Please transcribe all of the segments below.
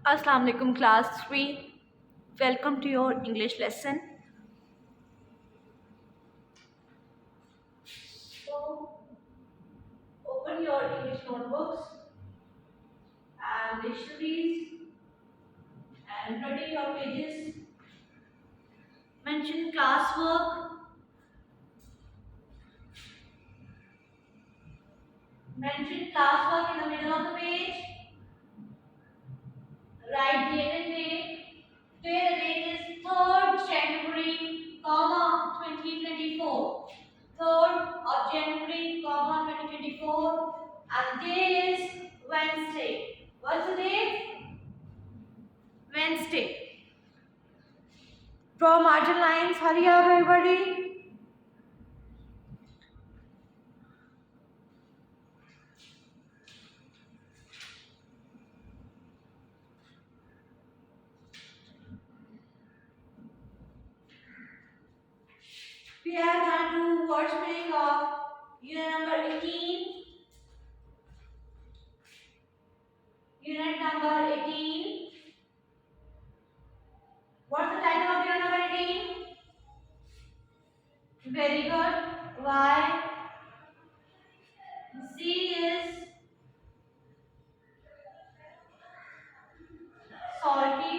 Assalamu alaikum class 3. Welcome to your English lesson. So open your English notebooks and dictionaries and ready your pages. Mention classwork. Mention classwork in the middle of the page. Write date and date. Today the date is 3rd January, 2024. 3rd of January, 2024. And the day is Wednesday. What's the date? Wednesday. Draw margin lines. Hurry up, everybody. We are going to word spelling of unit number 18. Unit number 18. What's the title of unit number 18? Very good. Why? C is salty.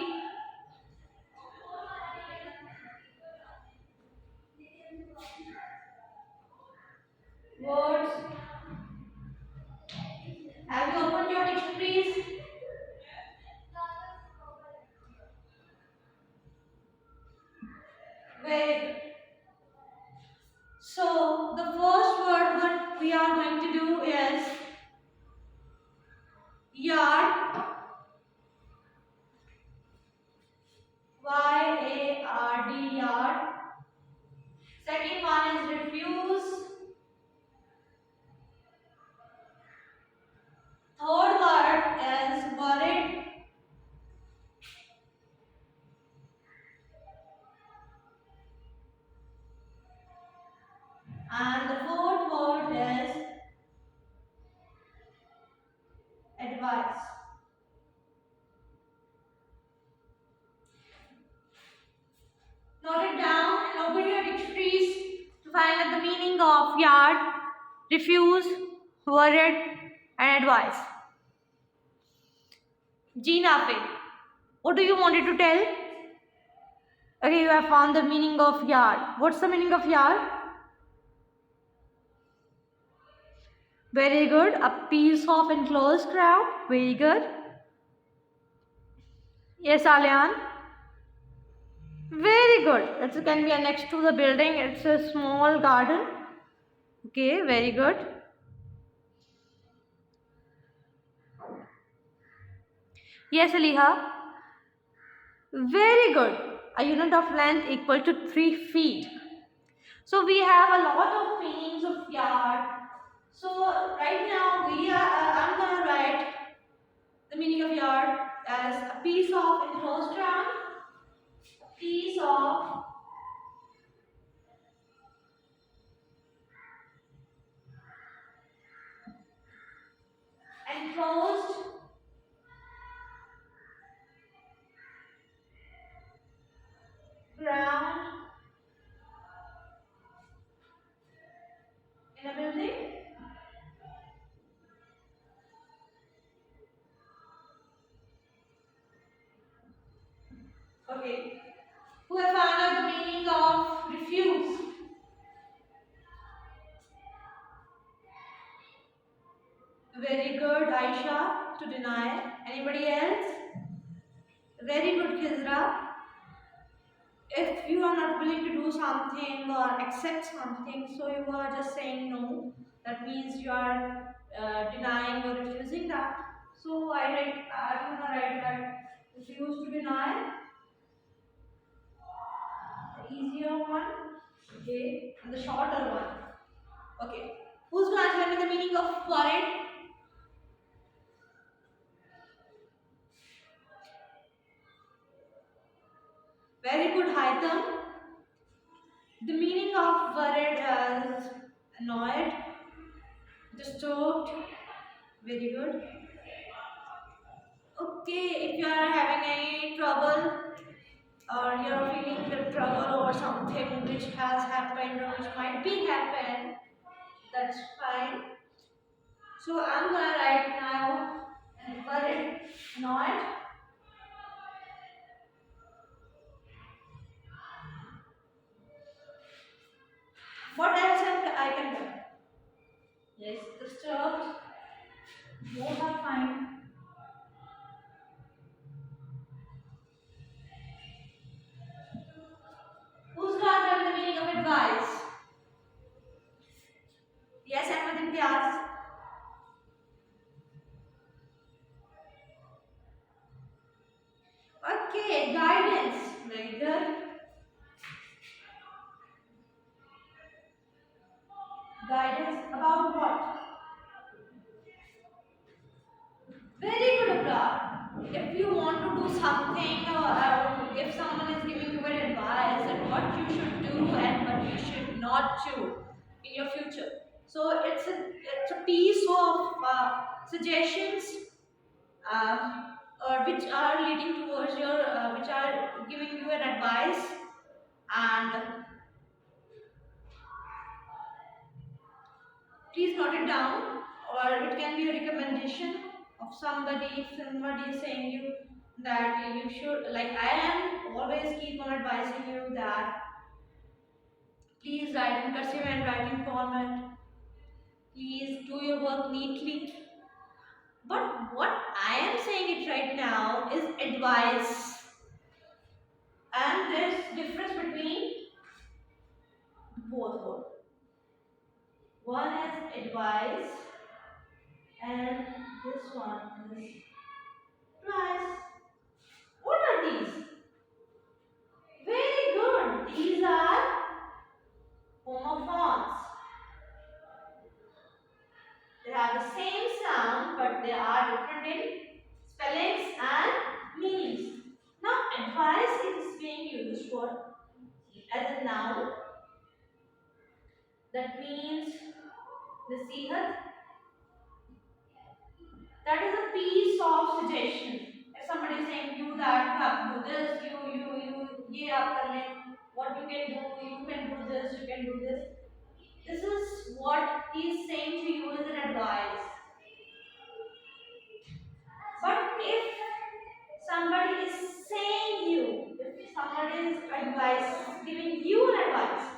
Words. Have you opened your dictionaries? Very good. So the first word what we are going to do is yard. Y-A-R-D, yard. Second one is refuse. Third word is worried. And the fourth word is advice. Note it down and open your dictionaries to find out the meaning of yard, refuse, worried, and advice. Nafi, what do you wanted to tell? Okay, you have found the meaning of yard. What's the meaning of yard? Very good. A piece of enclosed ground. Very good. Yes, Alian. Very good. It can be next to the building. It's a small garden. Okay, very good. Yes, Aliha. Very good. A unit of length equal to 3 feet. So we have a lot of meanings of yard. So right now I'm gonna write the meaning of yard as a piece of enclosed ground. A piece of enclosed ground in a building. Okay. Who have found out the meaning of refuse? Very good, Aisha, to deny. Anybody else? Very good, Khizra. If you are not willing to do something or accept something, so you are just saying no, that means you are denying or refusing that. So I'm gonna write that refuse to deny, the easier one, okay, and the shorter one. Okay, who's gonna tell me the meaning of worried? Very good, Haitham. The meaning of worried is annoyed, disturbed. Very good. Okay, if you are having any trouble or you're feeling the trouble or something which has happened or which might be happen, that's fine. So I'm gonna write now and worried, not. What else I can do? Yes, disturbed. Both are fine. Who's got the meaning of advice? Yes, Ahmed Imtiaz. Okay, guidance. Very good. Guidance about what? Very good, Abrar. If you want to do something or if someone is giving you an advice that what you should do and what you should not do in your future. So it's a piece of suggestions or which are leading towards your which are giving you an advice, and please note it down, or it can be a recommendation of somebody. If somebody is saying you that you should, like I am always keep on advising you that please write in cursive and writing format, please do your work neatly. But what I am saying it right now is advice, and there's difference between both words. One is advice and this one is price. What are these? Very good. These are homophones. They have the same sound, but they are different in spellings and meanings. Now, advice is being used for as a noun. That means nasihat. That is a piece of suggestion. If somebody is saying you that you have to do this, ye aap kar le, what you can do this, you can do this. This is what he is saying to you as an advice. But if somebody is saying you, if somebody is advice, giving you an advice,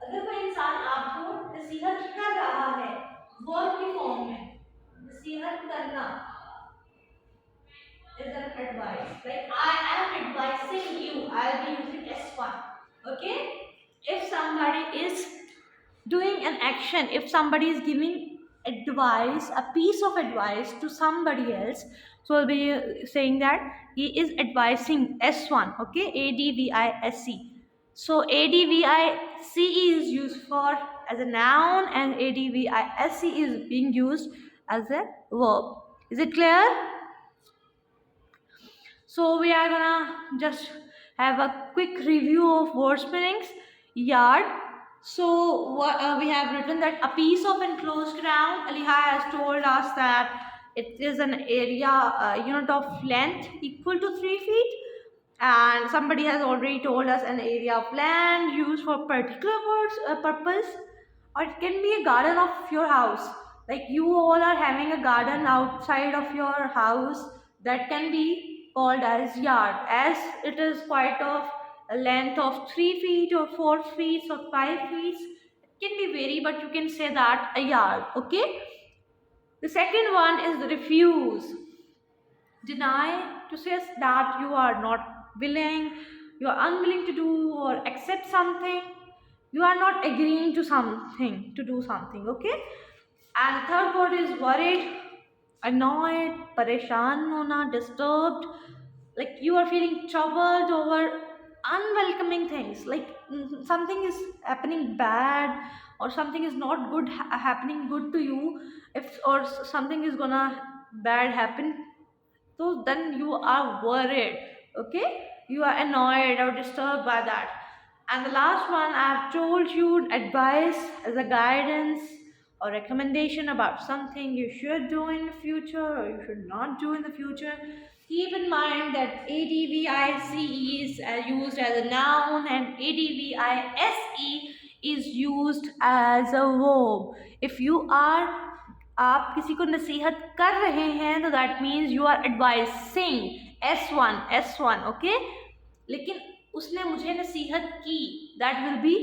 अगर कोई इंसान आपको नसीहत कर रहा है verb की form में, नसीहत करना is an advice. Like I am advising you, I'll be using S1. Okay? If somebody is doing an action, if somebody is giving advice, a piece of advice to somebody else, so I'll be saying that he is advising S1. Okay? ADVISC. So ADVICE is used for as a noun and ADVISC is being used as a verb. Is it clear? So we are gonna just have a quick review of word spellings. Yard. So we have written that a piece of enclosed ground. Aliha has told us that it is an area unit of length equal to 3 feet. And somebody has already told us an area of land used for particular purpose, or it can be a garden of your house. Like you all are having a garden outside of your house, that can be called as yard, as it is quite of a length of 3 feet or 4 feet or 5 feet. It can be vary, but you can say that a yard. Okay. The second one is refuse. Deny, to say that you are not willing, you are unwilling to do or accept something, you are not agreeing to something, to do something. Okay. And the third word is worried, annoyed, pareshan hona, disturbed, like you are feeling troubled over unwelcoming things, like something is happening bad or something is not good happening good to you, if or something is gonna bad happen, so then you are worried. Okay, you are annoyed or disturbed by that. And the last one, I have told you advice as a guidance or recommendation about something you should do in the future or you should not do in the future, keep in mind that advice is used as a noun and advice is used as a verb. If you are आप किसी को नसीहत कर रहे हैं तो that means you are advising S1 okay, लेकिन उसने मुझे नसीहत की, that will be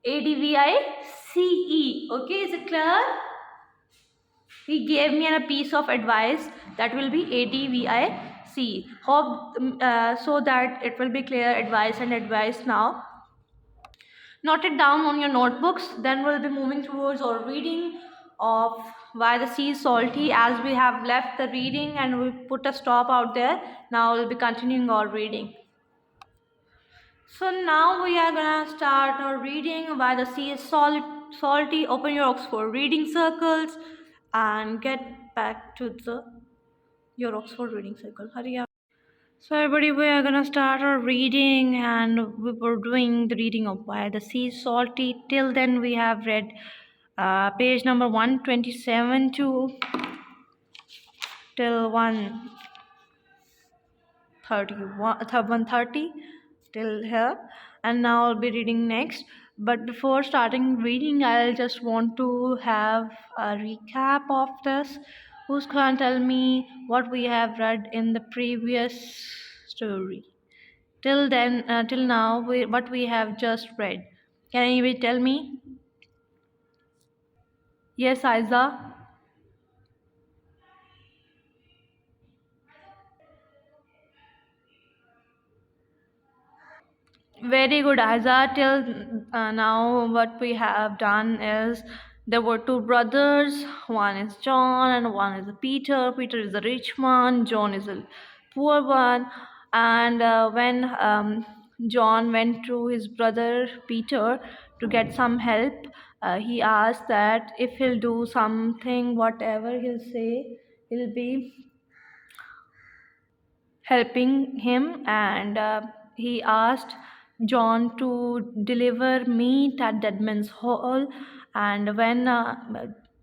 ADVICE. Okay, is it clear? He gave me a piece of advice, that will be ADVICE. Hope so that it will be clear, advice and advice now. Note it down on your notebooks. Then we'll be moving towards our reading of Why the Sea is Salty, as we have left the reading and we put a stop out there. Now we'll be continuing our reading. So now we are gonna start our reading Why the Sea is Salty. Open your Oxford reading circles and get back to your Oxford reading circle. Hurry up. So everybody, we are gonna start our reading and we were doing the reading of Why the Sea is Salty. Till then we have read page number 127 to till 130 till here, and now I'll be reading next. But before starting reading, I'll just want to have a recap of this. Who's gonna tell me what we have read in the previous story? Till then, till now, what we have just read. Can anybody tell me? Yes, Aiza. Very good, Aiza. Till now, what we have done is there were two brothers. One is John and one is Peter. Peter is a rich one. John is a poor one. And when John went to his brother Peter to get some help, he asked that if he'll do something, whatever he'll say, he'll be helping him, and he asked John to deliver meat at Deadman's Hall. And when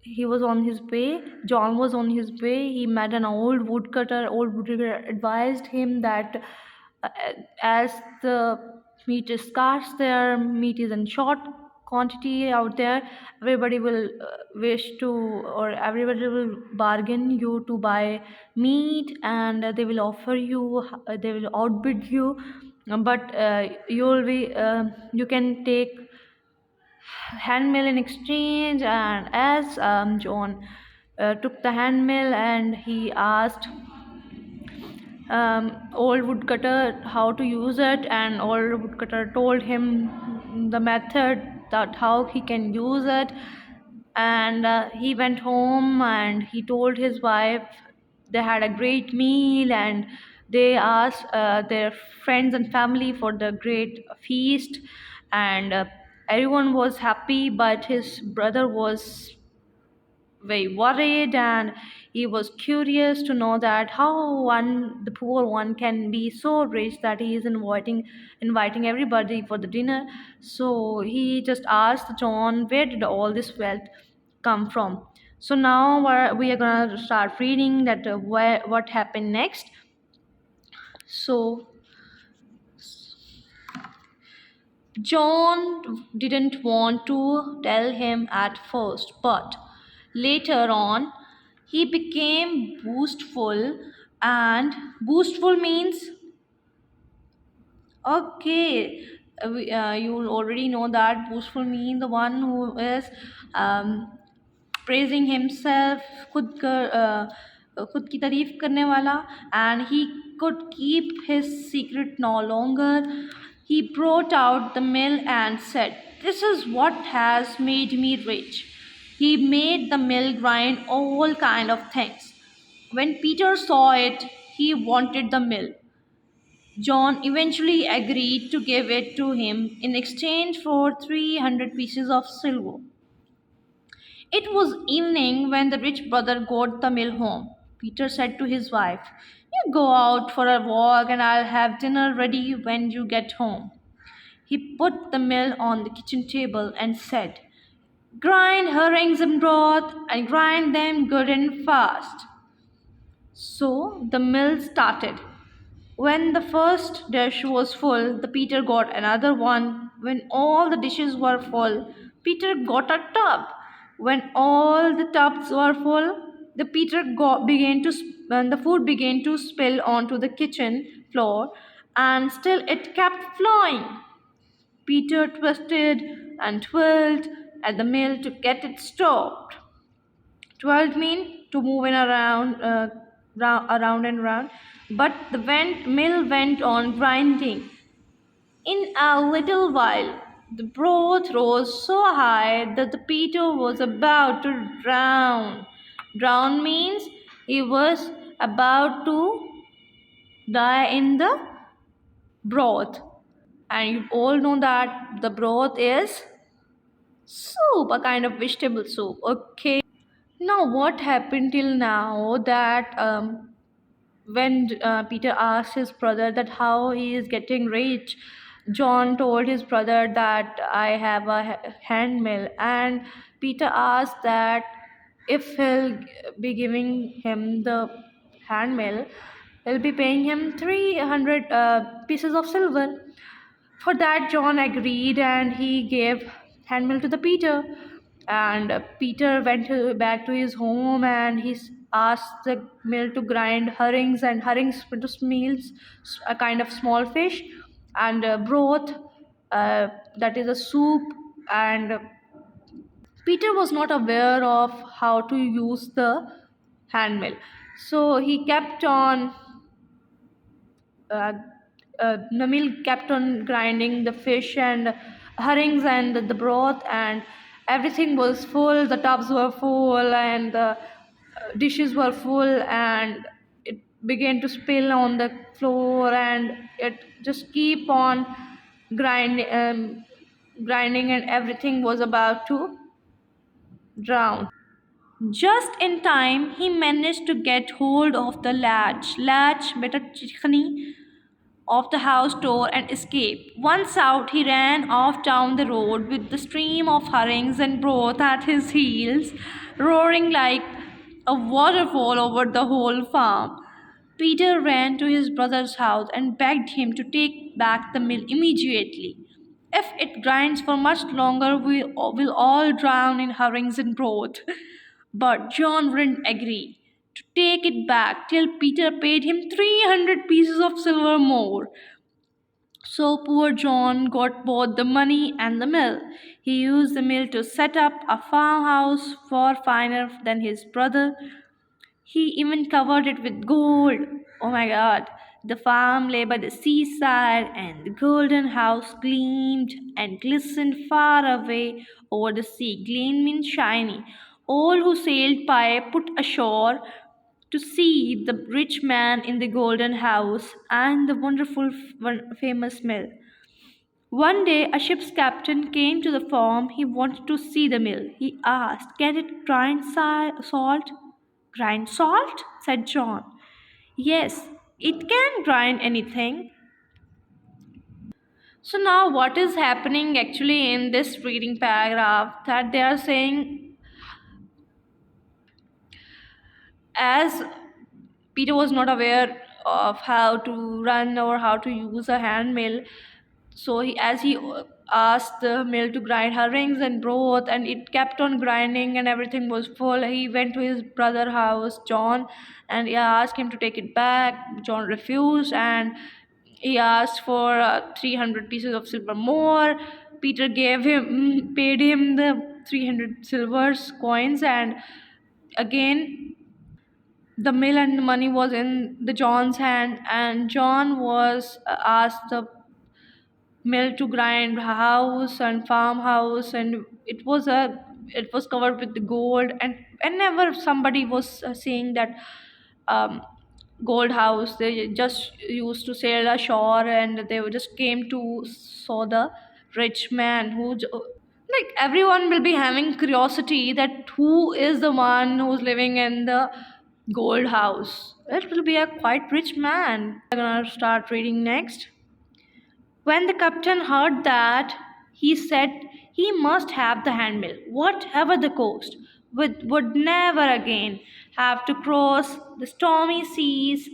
he was on his way, John was on his way, he met an old woodcutter. Old woodcutter advised him that uh, as the meat is scarce there, meat is in short quantity out there, everybody will wish to, or everybody will bargain you to buy meat, and they will offer you, they will outbid you, but you can take handmill in exchange. And as John took the handmill and he asked old woodcutter how to use it, and old woodcutter told him the method that how he can use it. And he went home and he told his wife. They had a great meal and they asked their friends and family for the great feast, and everyone was happy, but his brother was very worried and he was curious to know that how the poor one can be so rich that he is inviting everybody for the dinner. So he just asked John, where did all this wealth come from? So now we are gonna start reading that what happened next. So John didn't want to tell him at first, but later on he became boastful. And boastful means, okay, you already know that boastful means the one who is um, praising himself, खुद की तारीफ करने वाला. And he could keep his secret no longer. He brought out the mill and said, "This is what has made me rich." He made the mill grind all kind of things. When Peter saw it, he wanted the mill. John eventually agreed to give it to him in exchange for 300 pieces of silver. It was evening when the rich brother got the mill home. Peter said to his wife, "You go out for a walk and I'll have dinner ready when you get home." He put the mill on the kitchen table and said, Grind herrings in broth and grind them good and fast. So the mill started. When the first dish was full, the Peter got another one. When all the dishes were full, Peter got a tub. When all the tubs were full, the Peter began to and the food began to spill onto the kitchen floor, and still it kept flowing. Peter twisted and twirled at the mill to get it stopped. Twirled mean to move in around and round, but the mill went on grinding. In a little while, the broth rose so high that the Peter was about to drown. Drown means he was about to die in the broth. And you all know that the broth is soup, a kind of vegetable soup. Okay. Now, what happened till now that when Peter asked his brother that how he is getting rich, John told his brother that I have a hand mill, and Peter asked that if he'll be giving him the hand mill, he'll be paying him 300 pieces of silver. For that, John agreed and he gave handmill to the Peter. And Peter went back to his home and asked the mill to grind herrings, and herrings into meals, a kind of small fish, and broth, that is a soup. And Peter was not aware of how to use the handmill, so he kept on uh, Namil kept on grinding the fish and herrings and the broth, and everything was full. The tubs were full, and the dishes were full, and it began to spill on the floor, and it just keep on grinding, and everything was about to drown. Just in time, he managed to get hold of the latch, better chickney, of the house door and escape. Once out, he ran off down the road with the stream of herrings and broth at his heels, roaring like a waterfall over the whole farm. Peter ran to his brother's house and begged him to take back the mill immediately. If it grinds for much longer, we'll all drown in herrings and broth. But John wouldn't agree to take it back till Peter paid him 300 pieces of silver more. So poor John got both the money and the mill. He used the mill to set up a farmhouse far finer than his brother. He even covered it with gold. Oh my god. The farm lay by the seaside, and the golden house gleamed and glistened far away over the sea. Gleam means shiny. All who sailed by put ashore to see the rich man in the golden house and the wonderful famous mill. One day, a ship's captain came to the farm. He wanted to see the mill. He asked, "Can it grind salt?" "Grind salt?" said John. "Yes, it can grind anything." So, now what is happening actually in this reading paragraph, that they are saying, as Peter was not aware of how to run or how to use a hand mill, so as he asked the mill to grind herrings and broth, and it kept on grinding and everything was full, he went to his brother house John, and he asked him to take it back. John refused, and he asked for 300 pieces of silver more. Peter paid him the 300 silvers coins, and again the mill and the money was in the John's hand, and John was asked the mill to grind house and farmhouse, and it was covered with the gold. And whenever somebody was saying that um, gold house, they just used to sail ashore, and they just came to saw the rich man like everyone will be having curiosity that who is the one who's living in the gold house. It will be a quite rich man. I'm gonna start reading next. When the captain heard that, he said He must have the handmill, whatever the cost, would never again have to cross the stormy seas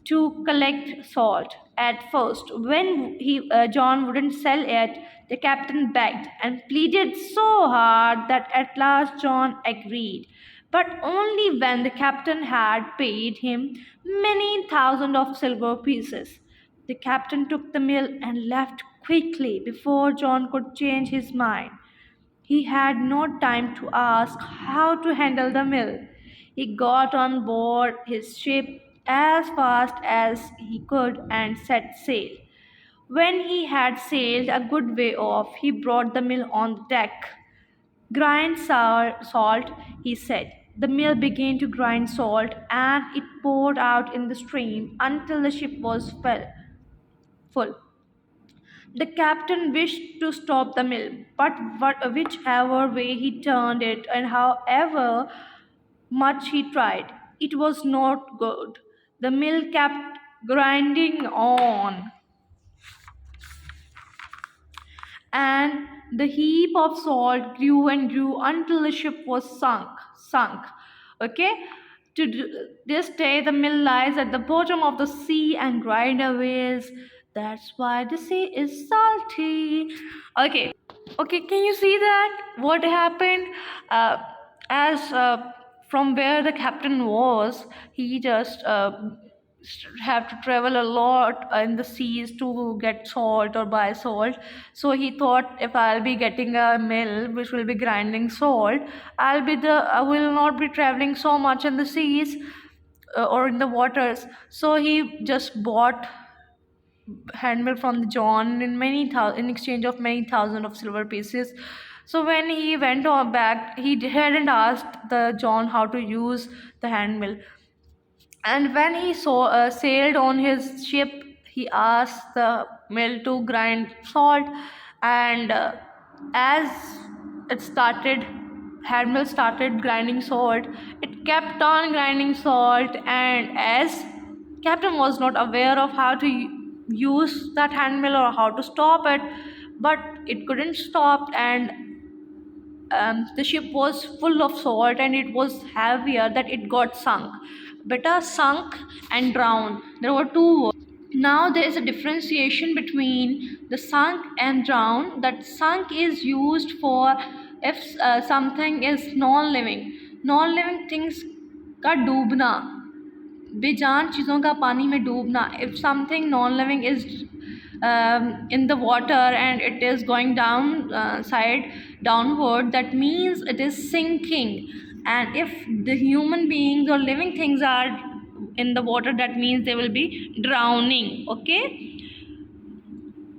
to collect salt. At first, when John wouldn't sell it, the captain begged and pleaded so hard that at last John agreed. But only when the captain had paid him many thousands of silver pieces. The captain took the mill and left quickly before John could change his mind. He had no time to ask how to handle the mill. He got on board his ship as fast as he could and set sail. When he had sailed a good way off, he brought the mill on the deck. Grind salt, he said. The mill began to grind salt and it poured out in the stream until the ship was full. The captain wished to stop the mill, but whichever way he turned it and however much he tried, it was not good. The mill kept grinding on, and the heap of salt grew and grew until the ship was sunk. Okay, this day the mill lies at the bottom of the sea and grind away. That's why the sea is salty. Okay, can you see that what happened? As From where the captain was, he just have to travel a lot in the seas to get salt or buy salt. So he thought, if I'll be getting a mill which will be grinding salt, I will not be traveling so much in the seas or in the waters. So he just bought handmill from the John in exchange of many thousand of silver pieces. So when he went on back, he hadn't asked the John how to use the handmill. And when he sailed on his ship, he asked the mill to grind salt. And as it started, handmill started grinding salt. It kept on grinding salt, and as captain was not aware of how to use that handmill or how to stop it, but it couldn't stop, and the ship was full of salt and it was heavier that it got sunk. Beta sunk and drowned. There were two words. Now there is a differentiation between the sunk and drowned. That sunk is used for if something is non-living. Non-living things का डूबना, बेजान चीज़ों का पानी में डूबना. If something non-living is in the water and it is going downward, that means it is sinking. And if the human beings or living things are in the water, that means they will be drowning. Okay,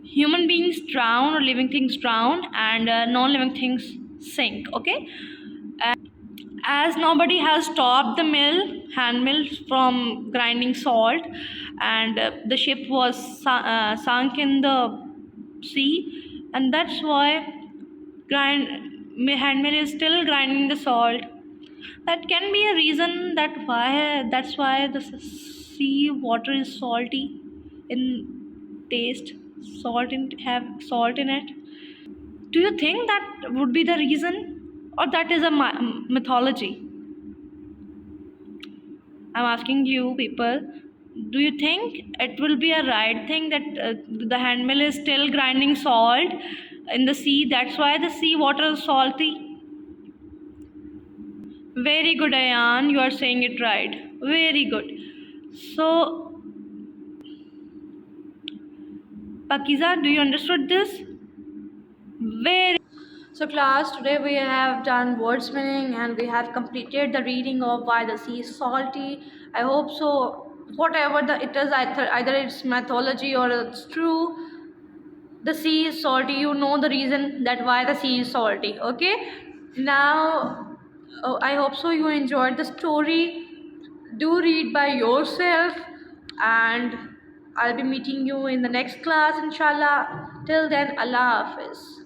human beings drown or living things drown, and non-living things sink. Okay, as nobody has stopped the hand mill from grinding salt, and the ship was sunk in the sea, and that's why hand mill is still grinding the salt. That can be a reason that's why the sea water is salty in taste, have salt in it. Do you think that would be the reason, or that is a mythology? I'm asking you people, do you think it will be a right thing that the handmill is still grinding salt in the sea? That's why the sea water is salty. Very good, Ayan. You are saying it right. Very good. So, Pakiza, do you understood this? Very. So class, today we have done words meaning and we have completed the reading of why the sea is salty. I hope so. Whatever it is, either it's mythology or it's true, the sea is salty. You know the reason that why the sea is salty. Okay. Now, I hope so you enjoyed the story. Do read by yourself, and I'll be meeting you in the next class, inshallah. Till then, Allah Hafiz.